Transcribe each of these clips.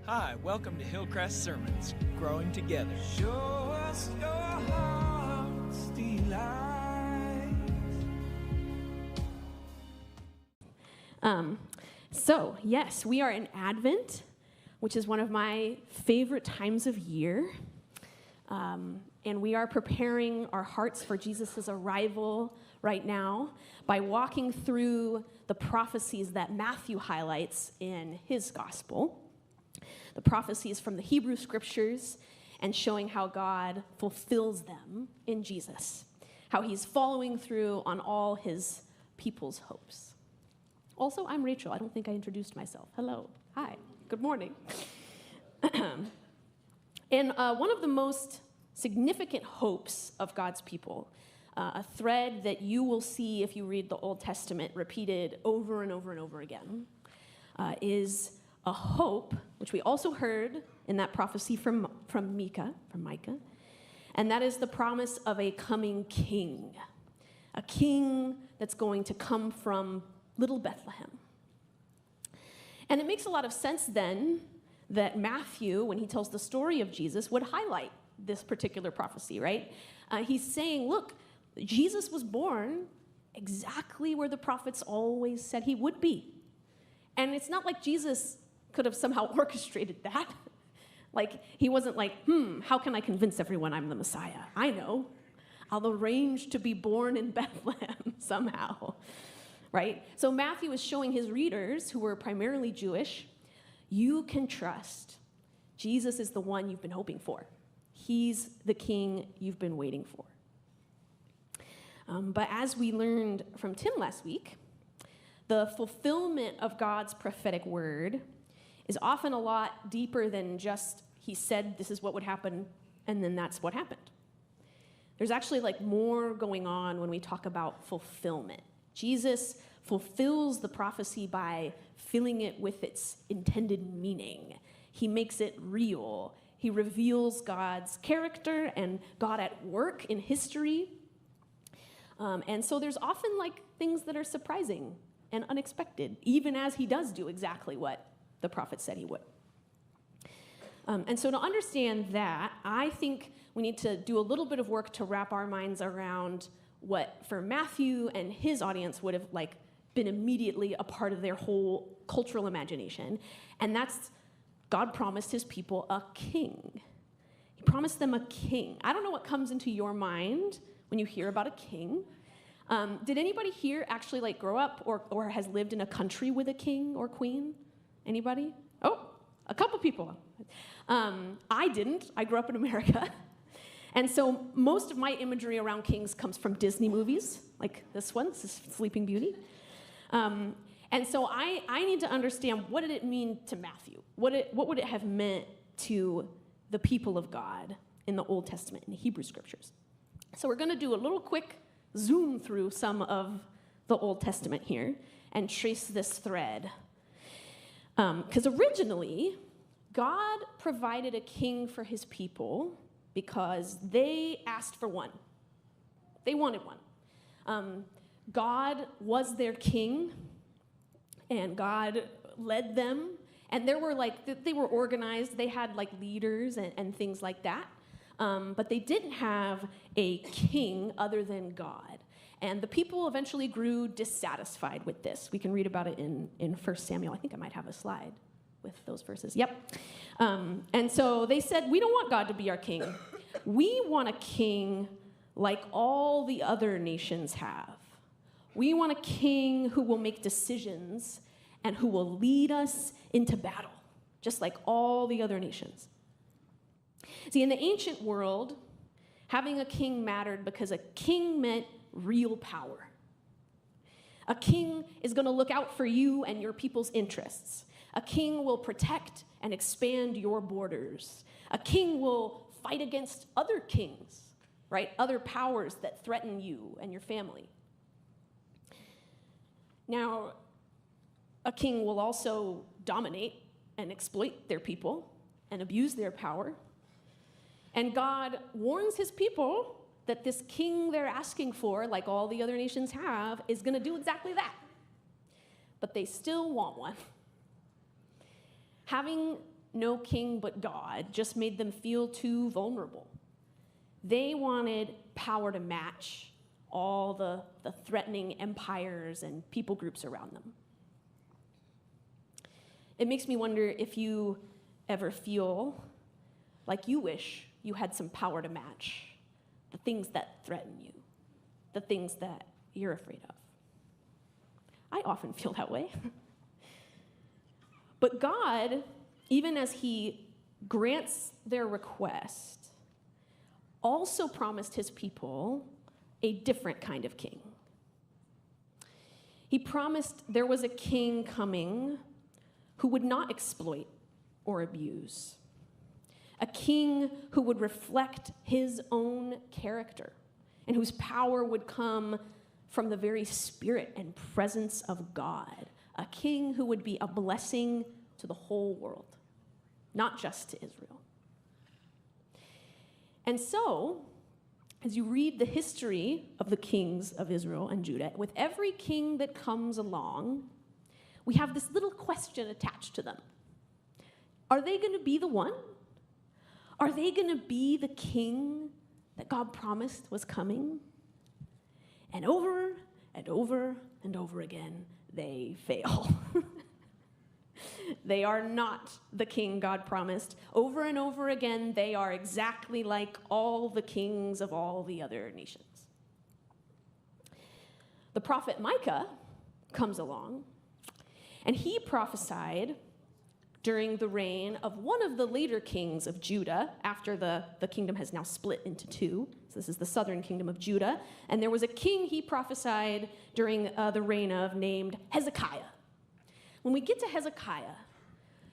Hi, welcome to Hillcrest Sermons, growing together. Show us your heart's delight. Yes, we are in Advent, which is one of my favorite times of year. And we are preparing our hearts for Jesus' arrival right now by walking through the prophecies that Matthew highlights in his gospel. The prophecies from the Hebrew scriptures and showing how God fulfills them in Jesus, how he's following through on all his people's hopes. Also, I'm Rachel. I don't think I introduced myself. Hello. Hi. Good morning. And one of the most significant hopes of God's people, a thread that you will see if you read the Old Testament repeated over and over and over again, is a hope, which we also heard in that prophecy from Micah, and that is the promise of a coming king, a king that's going to come from little Bethlehem. And it makes a lot of sense then that Matthew, when he tells the story of Jesus, would highlight this particular prophecy, right? He's saying, look, Jesus was born exactly where the prophets always said he would be. And it's not like Jesus could have somehow orchestrated that. Like, he wasn't like, how can I convince everyone I'm the Messiah? I know. I'll arrange to be born in Bethlehem somehow, right? So Matthew is showing his readers, who were primarily Jewish, you can trust Jesus is the one you've been hoping for. He's the king you've been waiting for. But as we learned from Tim last week, the fulfillment of God's prophetic word is often a lot deeper than just he said this is what would happen, and then that's what happened. There's actually more going on when we talk about fulfillment. Jesus fulfills the prophecy by filling it with its intended meaning. He makes it real. He reveals God's character and God at work in history. And so there's often things that are surprising and unexpected, even as he does do exactly what the prophet said he would. And so to understand that, I think we need to do a little bit of work to wrap our minds around what, for Matthew and his audience, would have been immediately a part of their whole cultural imagination. And that's God promised his people a king. He promised them a king. I don't know what comes into your mind when you hear about a king. Did anybody here actually grow up or has lived in a country with a king or queen? Anybody? Oh, a couple people. I didn't. I grew up in America. And so most of my imagery around kings comes from Disney movies, like this one. This is Sleeping Beauty. And so I need to understand, what did it mean to Matthew? What would it have meant to the people of God in the Old Testament, in the Hebrew scriptures? So we're going to do a little quick zoom through some of the Old Testament here and trace this thread. Because originally, God provided a king for his people because they asked for one. They wanted one. God was their king, and God led them. And there were they were organized. They had leaders and things like that. But they didn't have a king other than God. And the people eventually grew dissatisfied with this. We can read about it in 1 Samuel. I think I might have a slide with those verses. Yep. And so they said, we don't want God to be our king. We want a king like all the other nations have. We want a king who will make decisions and who will lead us into battle, just like all the other nations. See, in the ancient world, having a king mattered because a king meant real power. A king is going to look out for you and your people's interests. A king will protect and expand your borders. A king will fight against other kings, right? Other powers that threaten you and your family. Now, a king will also dominate and exploit their people and abuse their power. And God warns his people that this king they're asking for, like all the other nations have, is going to do exactly that. But they still want one. Having no king but God just made them feel too vulnerable. They wanted power to match all the threatening empires and people groups around them. It makes me wonder if you ever feel like you wish you had some power to match the things that threaten you, the things that you're afraid of. I often feel that way. But God, even as he grants their request, also promised his people a different kind of king. He promised there was a king coming who would not exploit or abuse, a king who would reflect his own character and whose power would come from the very spirit and presence of God, a king who would be a blessing to the whole world, not just to Israel. And so, as you read the history of the kings of Israel and Judah, with every king that comes along, we have this little question attached to them. Are they going to be the one? Are they going to be the king that God promised was coming? And over and over and over again, they fail. They are not the king God promised. Over and over again, they are exactly like all the kings of all the other nations. The prophet Micah comes along, and he prophesied during the reign of one of the later kings of Judah, after the kingdom has now split into two. So this is the southern kingdom of Judah. And there was a king he prophesied during the reign of named Hezekiah. When we get to Hezekiah,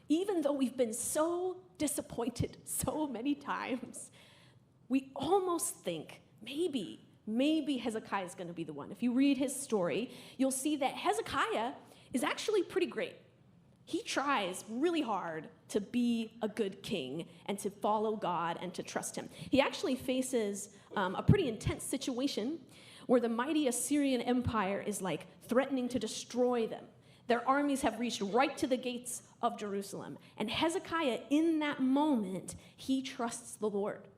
even though we've been so disappointed so many times, we almost think maybe Hezekiah is going to be the one. If you read his story, you'll see that Hezekiah is actually pretty great. He tries really hard to be a good king and to follow God and to trust him. He actually faces a pretty intense situation where the mighty Assyrian Empire is like threatening to destroy them. Their armies have reached right to the gates of Jerusalem. And Hezekiah, in that moment, he trusts the Lord.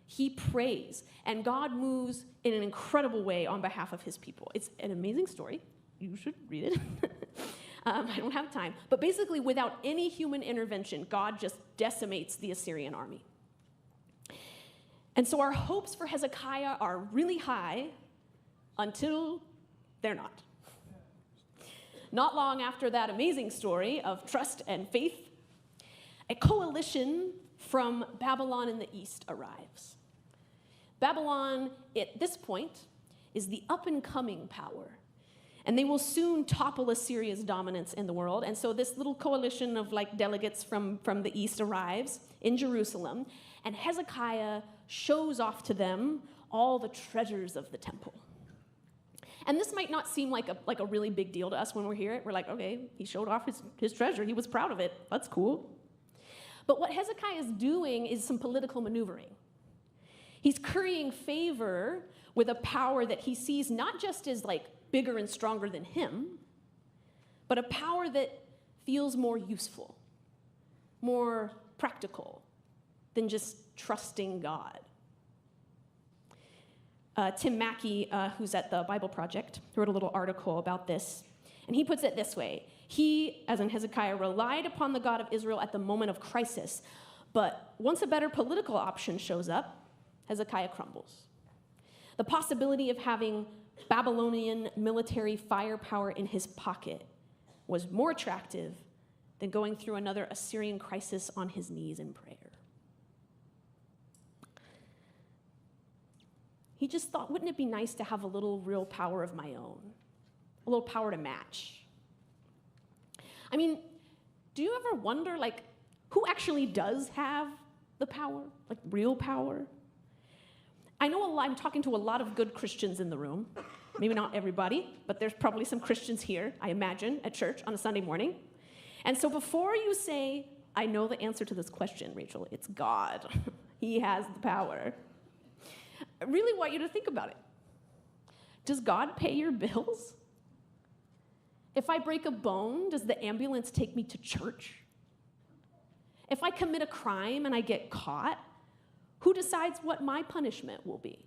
He prays, and God moves in an incredible way on behalf of his people. It's an amazing story. You should read it. I don't have time. But basically, without any human intervention, God just decimates the Assyrian army. And so our hopes for Hezekiah are really high until they're not. Not long after that amazing story of trust and faith, a coalition from Babylon in the east arrives. Babylon, at this point, is the up-and-coming power, and they will soon topple Assyria's dominance in the world. And so this little coalition of delegates from the east arrives in Jerusalem, and Hezekiah shows off to them all the treasures of the temple. And this might not seem like a really big deal to us when we hear it. We're like, okay, he showed off his treasure. He was proud of it. That's cool. But what Hezekiah is doing is some political maneuvering. He's currying favor with a power that he sees not just as bigger and stronger than him, but a power that feels more useful, more practical than just trusting God. Tim Mackey, who's at the Bible Project, wrote a little article about this, and he puts it this way. He, as in Hezekiah, relied upon the God of Israel at the moment of crisis, but once a better political option shows up, Hezekiah crumbles. The possibility of having Babylonian military firepower in his pocket was more attractive than going through another Assyrian crisis on his knees in prayer. He just thought, wouldn't it be nice to have a little real power of my own? A little power to match. I mean, do you ever wonder, who actually does have the power? Real power? I know I'm talking to a lot of good Christians in the room. Maybe not everybody, but there's probably some Christians here, I imagine, at church on a Sunday morning. And so before you say, I know the answer to this question, Rachel, it's God. He has the power. I really want you to think about it. Does God pay your bills? If I break a bone, does the ambulance take me to church? If I commit a crime and I get caught, who decides what my punishment will be?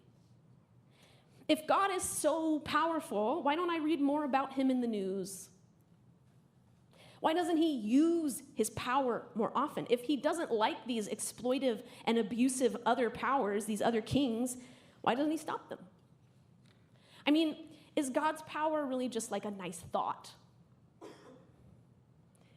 If God is so powerful, why don't I read more about him in the news? Why doesn't he use his power more often? If he doesn't like these exploitive and abusive other powers, these other kings, why doesn't he stop them? I mean, is God's power really just like a nice thought?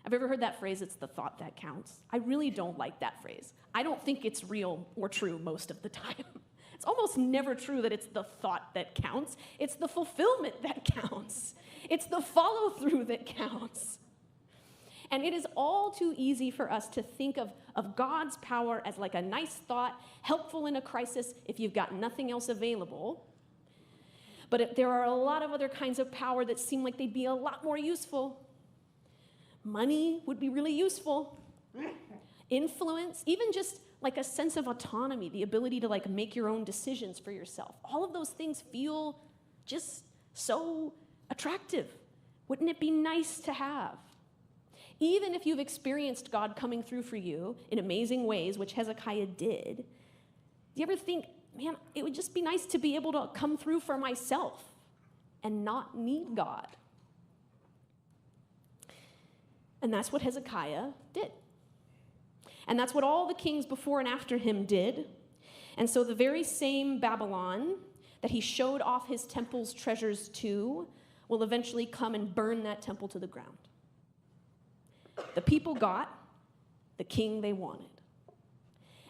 Have you ever heard that phrase, it's the thought that counts? I really don't like that phrase. I don't think it's real or true most of the time. It's almost never true that it's the thought that counts. It's the fulfillment that counts. It's the follow-through that counts. And it is all too easy for us to think of God's power as like a nice thought, helpful in a crisis if you've got nothing else available. But there are a lot of other kinds of power that seem like they'd be a lot more useful. Money would be really useful. Influence, even just like a sense of autonomy, the ability to like make your own decisions for yourself. All of those things feel just so attractive. Wouldn't it be nice to have? Even if you've experienced God coming through for you in amazing ways, which Hezekiah did, do you ever think, man, it would just be nice to be able to come through for myself and not need God? And that's what Hezekiah did. And that's what all the kings before and after him did. And so the very same Babylon that he showed off his temple's treasures to will eventually come and burn that temple to the ground. The people got the king they wanted.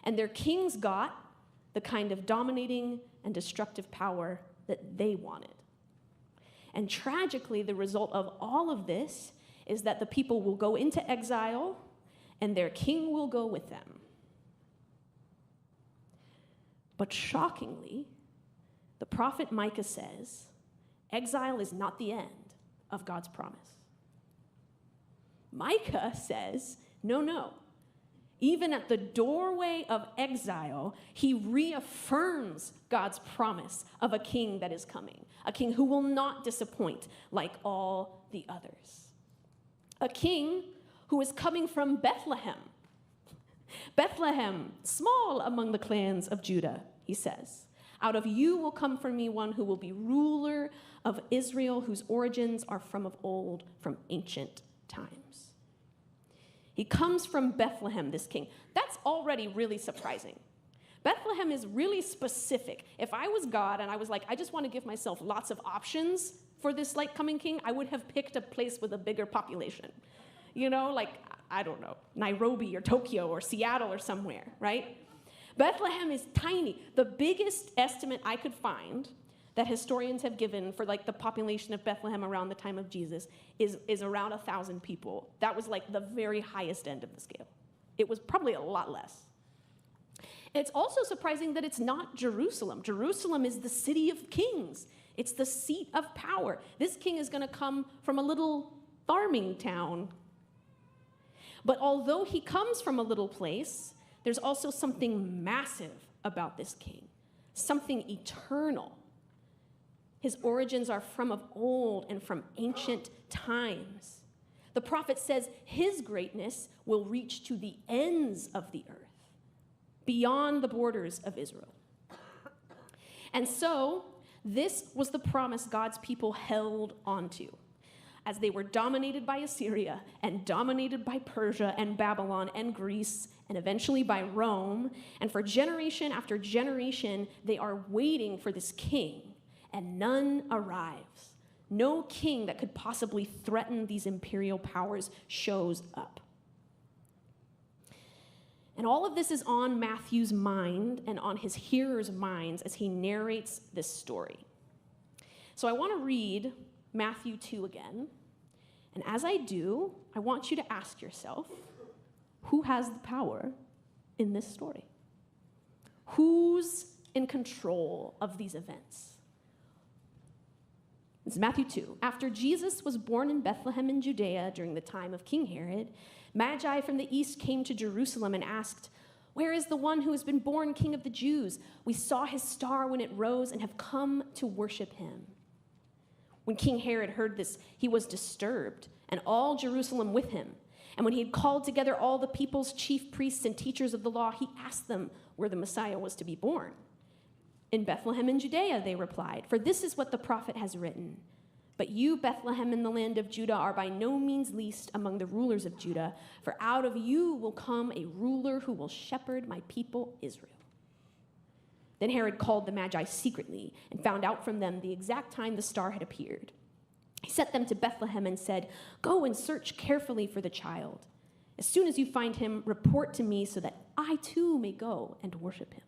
And their kings got the kind of dominating and destructive power that they wanted. And tragically, the result of all of this is that the people will go into exile and their king will go with them. But shockingly, the prophet Micah says, exile is not the end of God's promise. Micah says, no. Even at the doorway of exile, he reaffirms God's promise of a king that is coming, a king who will not disappoint like all the others. A king who is coming from Bethlehem. Bethlehem, small among the clans of Judah, he says. Out of you will come for me one who will be ruler of Israel, whose origins are from of old, from ancient times. He comes from Bethlehem, this king. That's already really surprising. Bethlehem is really specific. If I was God and I was like, I just want to give myself lots of options for this like coming king, I would have picked a place with a bigger population. You know, like, I don't know, Nairobi or Tokyo or Seattle or somewhere, right? Bethlehem is tiny. The biggest estimate I could find that historians have given for like the population of Bethlehem around the time of Jesus is around 1,000 people. That was like the very highest end of the scale. It was probably a lot less. It's also surprising that it's not Jerusalem. Jerusalem is the city of kings. It's the seat of power. This king is going to come from a little farming town. But although he comes from a little place, there's also something massive about this king, something eternal. His origins are from of old and from ancient times. The prophet says his greatness will reach to the ends of the earth, beyond the borders of Israel. And so, this was the promise God's people held onto as they were dominated by Assyria and dominated by Persia and Babylon and Greece and eventually by Rome. And for generation after generation, they are waiting for this king, and none arrives. No king that could possibly threaten these imperial powers shows up. And all of this is on Matthew's mind and on his hearers' minds as he narrates this story. So I want to read Matthew 2 again. And as I do, I want you to ask yourself, who has the power in this story? Who's in control of these events? It's Matthew 2. After Jesus was born in Bethlehem in Judea during the time of King Herod, Magi from the east came to Jerusalem and asked, "Where is the one who has been born King of the Jews? We saw his star when it rose and have come to worship him." When King Herod heard this, he was disturbed, and all Jerusalem with him. And when he had called together all the people's chief priests and teachers of the law, he asked them where the Messiah was to be born. In Bethlehem in Judea, they replied, for this is what the prophet has written. But you, Bethlehem, in the land of Judah, are by no means least among the rulers of Judah, for out of you will come a ruler who will shepherd my people Israel. Then Herod called the Magi secretly and found out from them the exact time the star had appeared. He sent them to Bethlehem and said, go and search carefully for the child. As soon as you find him, report to me so that I too may go and worship him.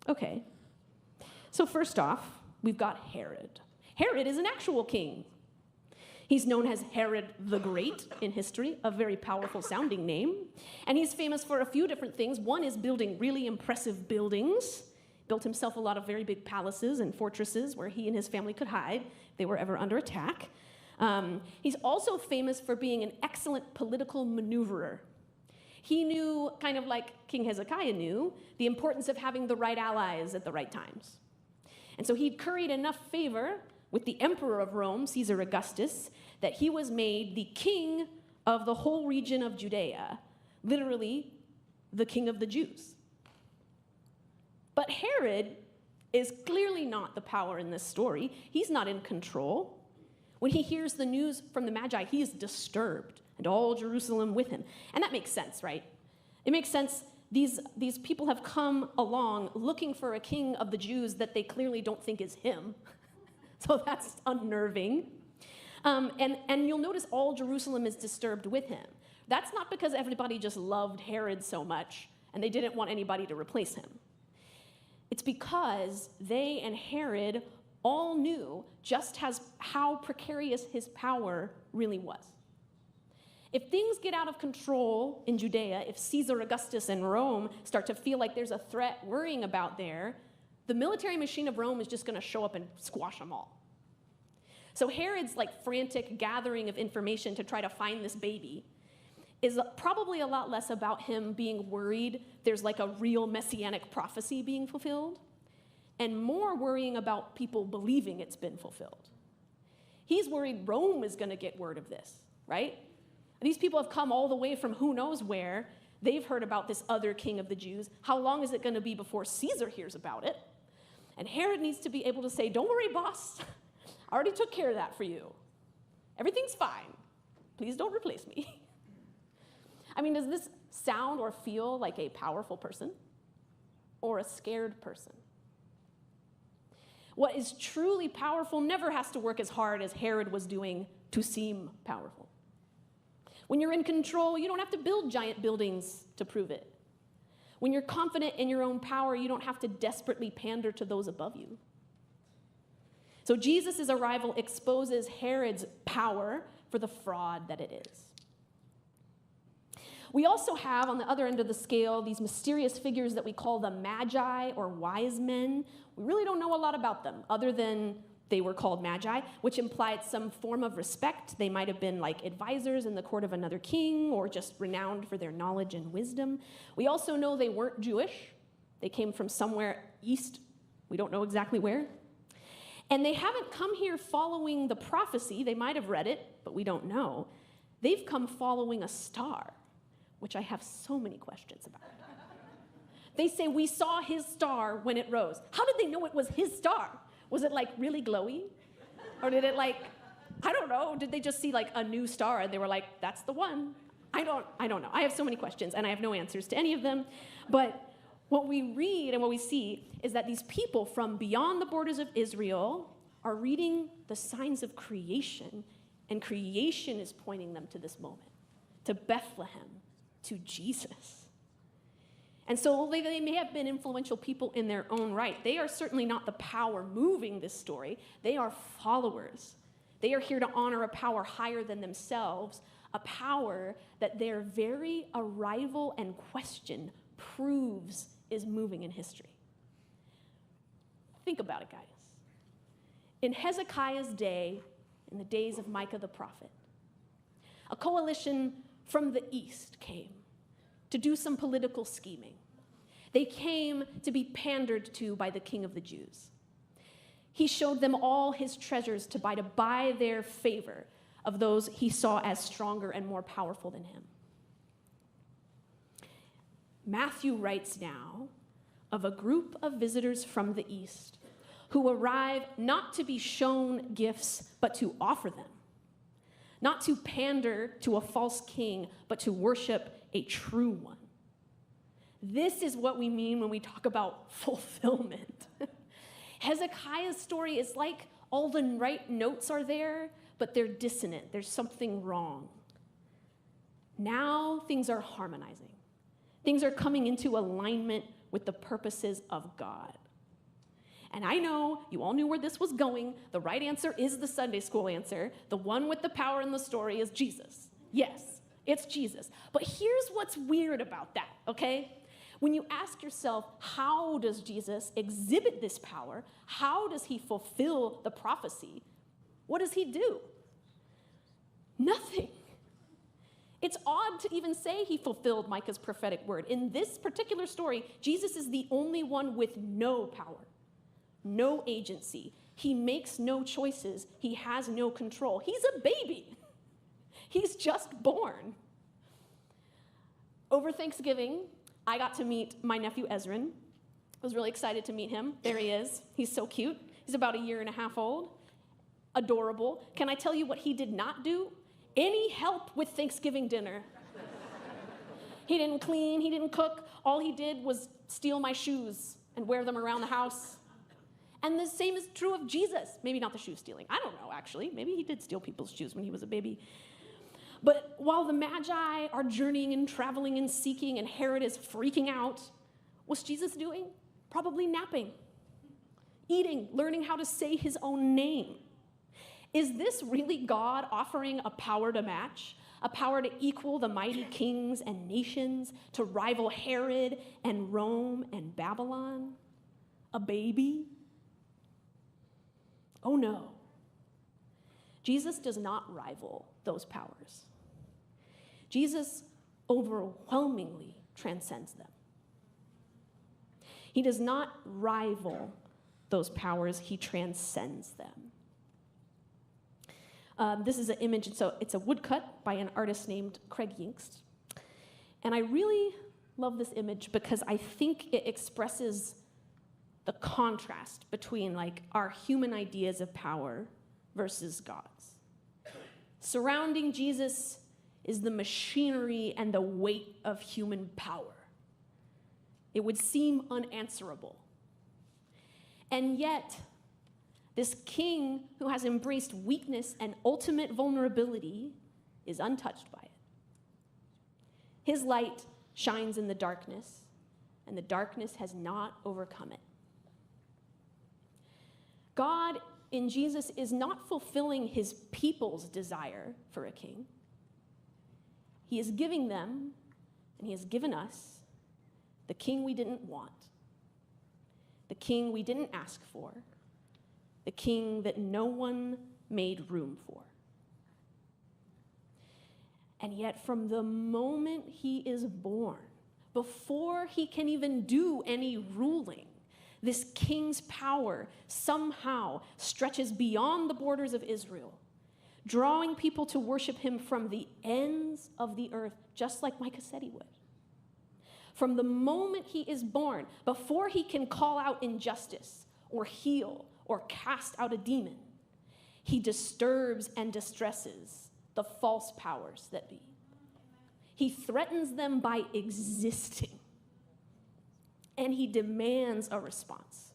Okay, so first off, we've got Herod. Herod is an actual king. He's known as Herod the Great in history, a very powerful sounding name. And he's famous for a few different things. One is building really impressive buildings. Built himself a lot of very big palaces and fortresses where he and his family could hide if they were ever under attack. He's also famous for being an excellent political maneuverer. He knew, kind of like King Hezekiah knew, the importance of having the right allies at the right times. And so he'd curried enough favor with the emperor of Rome, Caesar Augustus, that he was made the king of the whole region of Judea, literally the king of the Jews. But Herod is clearly not the power in this story. He's not in control. When he hears the news from the Magi, he is disturbed, and all Jerusalem with him. And that makes sense, right? It makes sense. These people have come along looking for a king of the Jews that they clearly don't think is him. So that's unnerving. And you'll notice all Jerusalem is disturbed with him. That's not because everybody just loved Herod so much and they didn't want anybody to replace him. It's because they and Herod all knew just how precarious his power really was. If things get out of control in Judea, if Caesar Augustus and Rome start to feel like there's a threat worrying about there, the military machine of Rome is just going to show up and squash them all. So Herod's frantic gathering of information to try to find this baby is probably a lot less about him being worried there's a real messianic prophecy being fulfilled, and more worrying about people believing it's been fulfilled. He's worried Rome is going to get word of this, right? These people have come all the way from who knows where. They've heard about this other king of the Jews. How long is it going to be before Caesar hears about it? And Herod needs to be able to say, don't worry, boss. I already took care of that for you. Everything's fine. Please don't replace me. I mean, does this sound or feel like a powerful person or a scared person? What is truly powerful never has to work as hard as Herod was doing to seem powerful. When you're in control, you don't have to build giant buildings to prove it. When you're confident in your own power, you don't have to desperately pander to those above you. So Jesus' arrival exposes Herod's power for the fraud that it is. We also have, on the other end of the scale, these mysterious figures that we call the Magi or wise men. We really don't know a lot about them, other than they were called Magi, which implied some form of respect. They might have been advisors in the court of another king, or just renowned for their knowledge and wisdom. We also know they weren't Jewish. They came from somewhere east. We don't know exactly where. And they haven't come here following the prophecy. They might have read it, but we don't know. They've come following a star, which I have so many questions about. They say, we saw his star when it rose. How did they know it was his star? Was it really glowy? Or did it I don't know, did they just see a new star and they were like, that's the one? I don't know. I have so many questions and I have no answers to any of them. But what we read and what we see is that these people from beyond the borders of Israel are reading the signs of creation, and creation is pointing them to this moment, to Bethlehem, to Jesus. And so they may have been influential people in their own right. They are certainly not the power moving this story. They are followers. They are here to honor a power higher than themselves, a power that their very arrival and question proves is moving in history. Think about it, guys. In Hezekiah's day, in the days of Micah the prophet, a coalition from the east came to do some political scheming. They came to be pandered to by the king of the Jews. He showed them all his treasures to buy their favor, of those he saw as stronger and more powerful than him. Matthew writes now of a group of visitors from the east who arrive not to be shown gifts, but to offer them. Not to pander to a false king, but to worship a true one. This is what we mean when we talk about fulfillment. Hezekiah's story is like all the right notes are there, but they're dissonant. There's something wrong. Now things are harmonizing. Things are coming into alignment with the purposes of God. And I know you all knew where this was going. The right answer is the Sunday school answer. The one with the power in the story is Jesus. Yes, it's Jesus. But here's what's weird about that, okay? When you ask yourself, how does Jesus exhibit this power? How does he fulfill the prophecy? What does he do? Nothing. It's odd to even say he fulfilled Micah's prophetic word. In this particular story, Jesus is the only one with no power, no agency. He makes no choices. He has no control. He's a baby. He's just born. Over Thanksgiving, I got to meet my nephew Ezrin. I was really excited to meet him. There he is. He's so cute. He's about 1.5 years old. Adorable. Can I tell you what he did not do? Any help with Thanksgiving dinner. He didn't clean, he didn't cook. All he did was steal my shoes and wear them around the house. And the same is true of Jesus. Maybe not the shoe stealing. I don't know, actually. Maybe he did steal people's shoes when he was a baby. But while the Magi are journeying and traveling and seeking, and Herod is freaking out, what's Jesus doing? Probably napping, eating, learning how to say his own name. Is this really God offering a power to match? A power to equal the mighty kings and nations, to rival Herod and Rome and Babylon? A baby? Oh no. Jesus does not rival those powers. Jesus overwhelmingly transcends them. He does not rival those powers, he transcends them. This is an image, it's a woodcut by an artist named Craig Yinkst. And I really love this image because I think it expresses the contrast between like our human ideas of power versus God's. Surrounding Jesus is the machinery and the weight of human power. It would seem unanswerable. And yet, this king who has embraced weakness and ultimate vulnerability is untouched by it. His light shines in the darkness, and the darkness has not overcome it. God in Jesus is not fulfilling his people's desire for a king. He is giving them, and he has given us, the king we didn't want, the king we didn't ask for, the king that no one made room for. And yet from the moment he is born, before he can even do any ruling, this king's power somehow stretches beyond the borders of Israel, drawing people to worship him from the ends of the earth, just like Micah said he would. From the moment he is born, before he can call out injustice or heal or cast out a demon, he disturbs and distresses the false powers that be. He threatens them by existing, and he demands a response.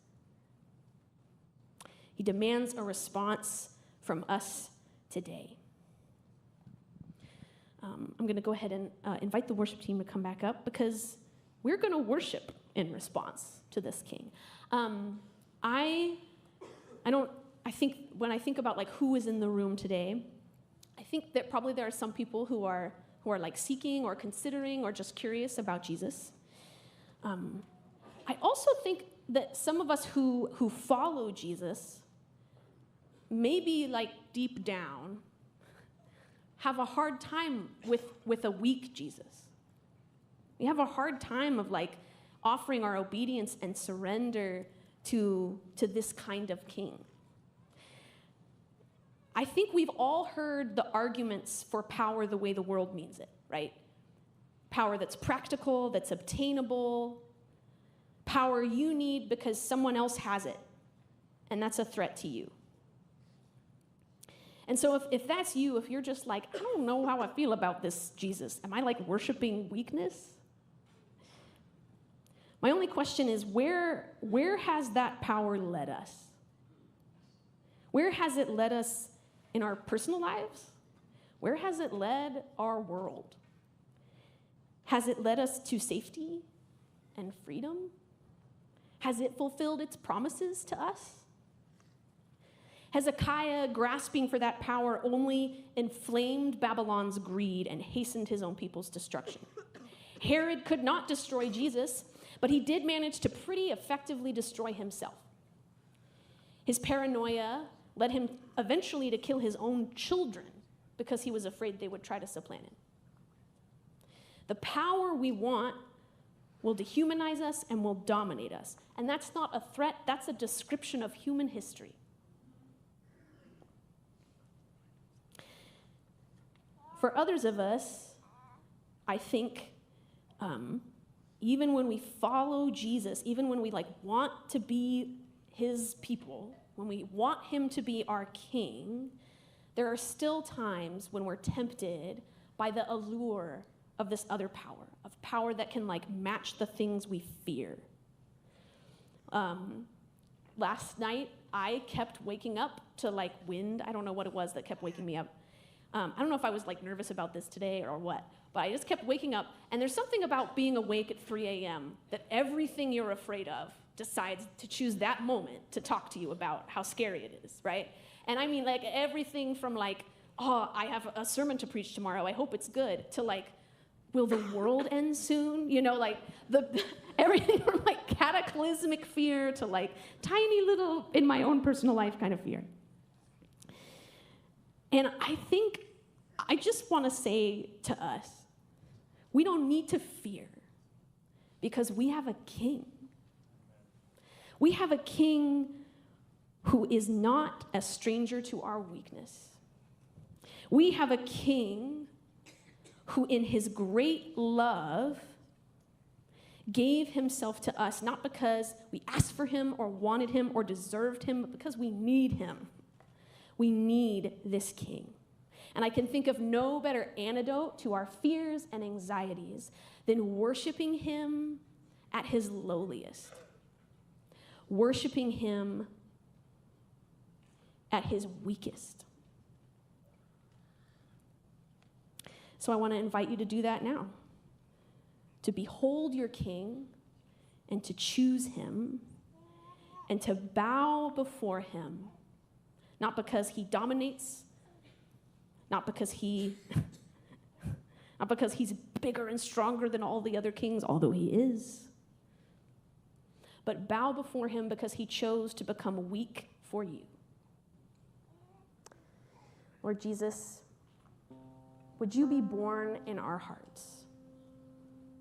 He demands a response from us today. I'm going to go ahead and invite the worship team to come back up because we're going to worship in response to this king. I think when I think about like who is in the room today, I think that probably there are some people who are like seeking or considering or just curious about Jesus. I also think that some of us who follow Jesus, maybe like deep down, have a hard time with a weak Jesus. We have a hard time of like offering our obedience and surrender to this kind of king. I think we've all heard the arguments for power the way the world means it, right? Power that's practical, that's obtainable, power you need because someone else has it, and that's a threat to you. And so if that's you, if you're just like, I don't know how I feel about this Jesus, am I like worshiping weakness? My only question is, where has that power led us? Where has it led us in our personal lives? Where has it led our world? Has it led us to safety and freedom? Has it fulfilled its promises to us? Hezekiah, grasping for that power, only inflamed Babylon's greed and hastened his own people's destruction. Herod could not destroy Jesus, but he did manage to pretty effectively destroy himself. His paranoia led him eventually to kill his own children because he was afraid they would try to supplant him. The power we want will dehumanize us and will dominate us. And that's not a threat, that's a description of human history. For others of us, I think, even when we follow Jesus, even when we want to be his people, when we want him to be our king, there are still times when we're tempted by the allure of this other power, of power that can match the things we fear. Last night, I kept waking up to wind. I don't know what it was that kept waking me up. I don't know if I was nervous about this today or what, but I just kept waking up, and there's something about being awake at 3 a.m. that everything you're afraid of decides to choose that moment to talk to you about how scary it is, right? And I mean everything from oh, I have a sermon to preach tomorrow, I hope it's good, to will the world end soon? Everything from cataclysmic fear to tiny little, in my own personal life kind of fear. And I just want to say to us, we don't need to fear because we have a king. We have a king who is not a stranger to our weakness. We have a king who in his great love gave himself to us, not because we asked for him or wanted him or deserved him, but because we need him. We need this king. And I can think of no better antidote to our fears and anxieties than worshiping him at his lowliest. Worshiping him at his weakest. So I want to invite you to do that now. To behold your king and to choose him and to bow before him. Not because he dominates, not because he's bigger and stronger than all the other kings, although he is, but bow before him because he chose to become weak for you. Lord Jesus, would you be born in our hearts?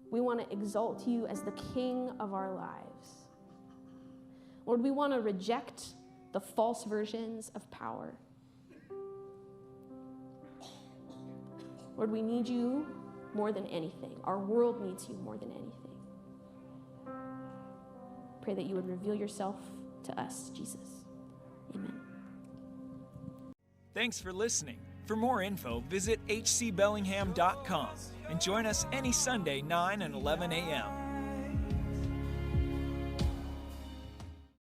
We want to exalt you as the King of our lives. Lord, we want to reject the false versions of power. Lord, we need you more than anything. Our world needs you more than anything. Pray that you would reveal yourself to us, Jesus. Amen. Thanks for listening. For more info, visit hcbellingham.com and join us any Sunday, 9 and 11 a.m.